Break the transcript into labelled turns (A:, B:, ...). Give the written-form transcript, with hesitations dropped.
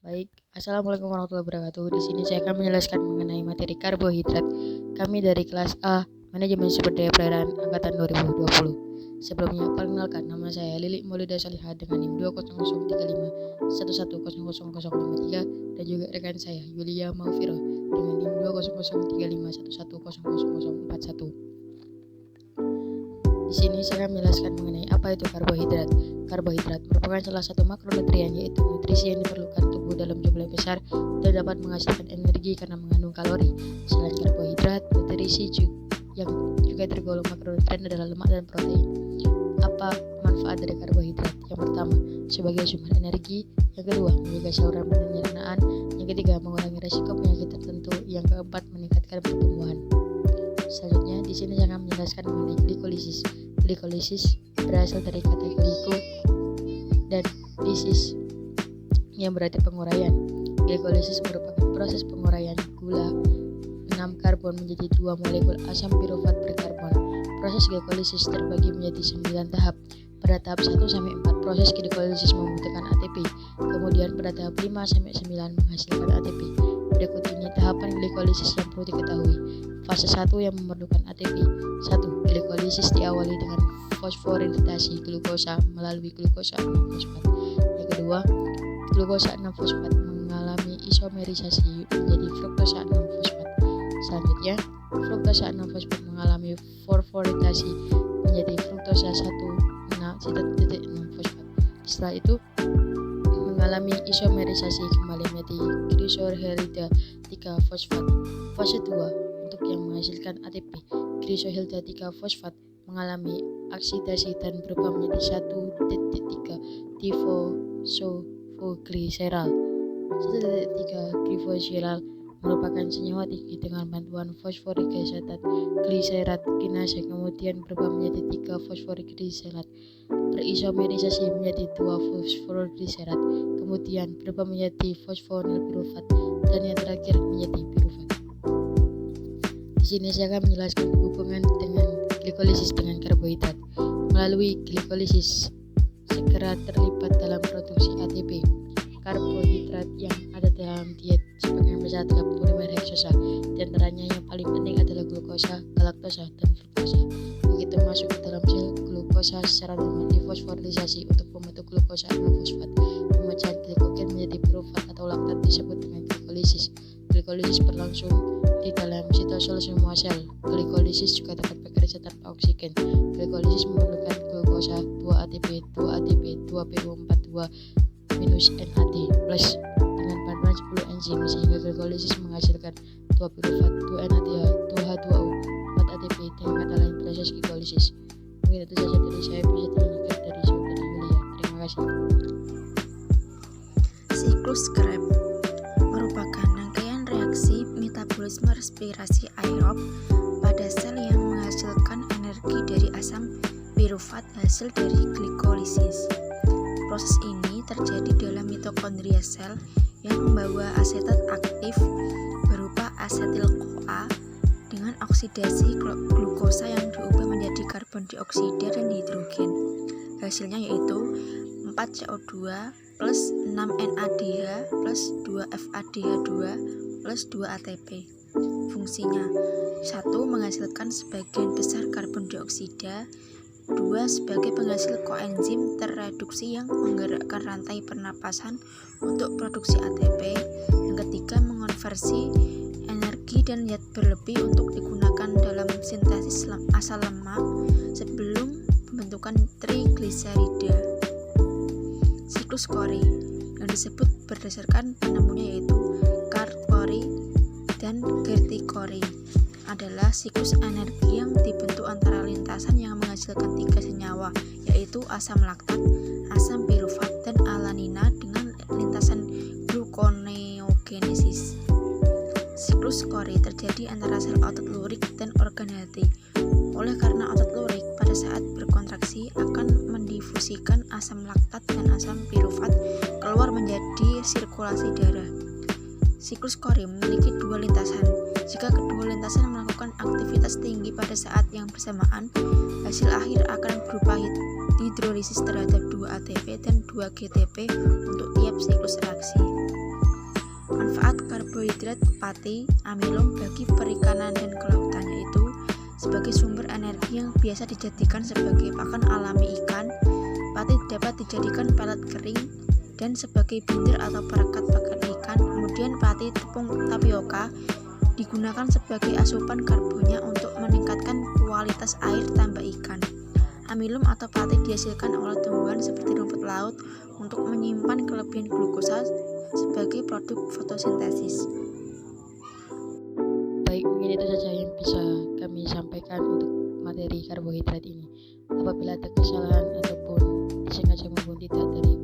A: Baik, Assalamualaikum warahmatullahi wabarakatuh. Di sini saya akan menjelaskan mengenai materi karbohidrat. Kami dari kelas A, Manajemen Sumber Daya Perairan Angkatan 2020. Sebelumnya, perkenalkan nama saya Lili Maulida Salihah dengan NIM 2003511000053 dan juga rekan saya Yulia Maufiro dengan NIM 2003511000041. Di sini saya akan menjelaskan mengenai apa itu karbohidrat. Karbohidrat merupakan salah satu makronutrien, yaitu nutrisi yang diperlukan tubuh dalam jumlah besar dan dapat menghasilkan energi karena mengandung kalori. Selain karbohidrat, nutrisi yang juga tergolong makronutrien adalah lemak dan protein. Apa manfaat dari karbohidrat? Yang pertama, sebagai sumber energi. Yang kedua, menjaga saluran pencernaan. Yang ketiga, mengurangi risiko penyakit tertentu. Yang keempat, meningkatkan pertumbuhan. Selanjutnya, di sini saya akan menjelaskan mengenai glikolisis. Glikolisis berasal dari kata gliko dan lisis yang berarti penguraian. Glikolisis merupakan proses penguraian gula 6 karbon menjadi 2 molekul asam pirufat berkarbon. Proses glikolisis terbagi menjadi 9 tahap. Pada tahap 1 sampai 4 proses glikolisis membutuhkan ATP. Kemudian pada tahap 5 sampai 9 menghasilkan ATP. Berikut ini tahapan glikolisis yang perlu diketahui. Fase 1 yang memerlukan ATP. 1. Glikolisis diawali dengan fosforilitasi glukosa melalui glukosa 6-fosfat. Yang kedua, glukosa 6-fosfat mengalami isomerisasi menjadi fruktosa 6-fosfat. Selanjutnya, fruktosa 6-fosfat mengalami fosforilitasi menjadi fruktosa 1,6-fosfat. Setelah itu, mengalami isomerisasi kembali menjadi glycerolida 3-fosfat. Fase 2 untuk yang menghasilkan ATP, glycerolida 3-fosfat mengalami oksidasi dan berubah menjadi 1,3 difosfoglycerol. 1,3 glycerol merupakan senyawa tinggi dengan bantuan fosforigliserat kinase kemudian berubah menjadi 3 fosforigliserat, berisomerisasi menjadi 2 fosforigliserat, kemudian berubah menjadi fosfonil pirufat, dan yang terakhir menjadi pirufat. Di sini saya akan menjelaskan hubungan dengan glikolisis dengan karbohidrat. Melalui glikolisis, segera terlibat dalam produksi ATP. Karbohidrat yang ada dalam diet sebagian besar terdapat polimer heksosa. Di antaranya yang paling penting adalah glukosa, galaktosa, dan fruktosa. Begitu masuk ke dalam sel, glukosa secara normal difosforilisasi untuk membentuk glukosa 6-fosfat. Pemecahan glikogen menjadi pirufat atau laktat disebut dengan glikolisis. Glikolisis berlangsung di dalam sitosol semua sel. Glikolisis juga dapat bekerja tanpa oksigen. Glikolisis memerlukan glukosa 2 ATP, 2 ATP, 2 PO42 minus NAD plus dengan bantuan 10 enzim sehingga glikolisis menghasilkan 2 pirufat, 2 NADH, 2 H2O, 4 ATP. Dengan kata lain, proses glikolisis. Mungkin itu saja dari saya, bisa dilanjutkan dari Saudari Yulia. Terima kasih.
B: Siklus Krebs merupakan rangkaian reaksi metabolisme respirasi aerob pada sel yang menghasilkan energi dari asam pirufat hasil dari glikolisis. Proses ini terjadi dalam mitokondria sel yang membawa asetat aktif berupa asetil-CoA dengan oksidasi glukosa yang diubah menjadi karbon dioksida dan hidrogen. Hasilnya yaitu 4CO2 plus 6 NADH plus 2 FADH2 plus 2 ATP. Fungsinya: 1. Menghasilkan sebagian besar karbon dioksida. 2. Sebagai penghasil koenzim terreduksi yang menggerakkan rantai pernapasan untuk produksi ATP. Yang ketiga, mengonversi energi dan zat berlebih untuk digunakan dalam sintesis asam lemak sebelum pembentukan trigliserida. Siklus Cori yang disebut berdasarkan penemunya yaitu Carl Cori dan Gerty Cori adalah siklus energi yang dibentuk antara lintasan yang menghasilkan 3 senyawa yaitu asam laktat, asam pirufat, dan alanina dengan lintasan gluconeogenesis. Siklus Cori terjadi antara sel otot lurik dan organ hati. Oleh karena otot lurik pada saat berkontraksi akan mendifusikan asam laktat dan asam pirufat keluar menjadi sirkulasi darah. Siklus Cori memiliki 2 lintasan. Jika kedua lintasan melakukan aktivitas tinggi pada saat yang bersamaan, hasil akhir akan berupa hidrolisis terhadap 2 ATP dan 2 GTP untuk tiap siklus reaksi. karbohidrat pati, amilum bagi perikanan dan kelautan, yaitu sebagai sumber energi yang biasa dijadikan sebagai pakan alami ikan. Pati dapat dijadikan pelet kering dan sebagai bintir atau perekat pakan ikan. Kemudian pati tepung tapioka digunakan sebagai asupan karbonnya untuk meningkatkan kualitas air tambah ikan. Amilum atau pati dihasilkan oleh tumbuhan seperti rumput laut untuk menyimpan kelebihan glukosa sebagai produk fotosintesis.
A: Baik, mungkin itu saja yang bisa kami sampaikan untuk materi karbohidrat ini. Apabila ada kesalahan ataupun disengaja maupun tidak dari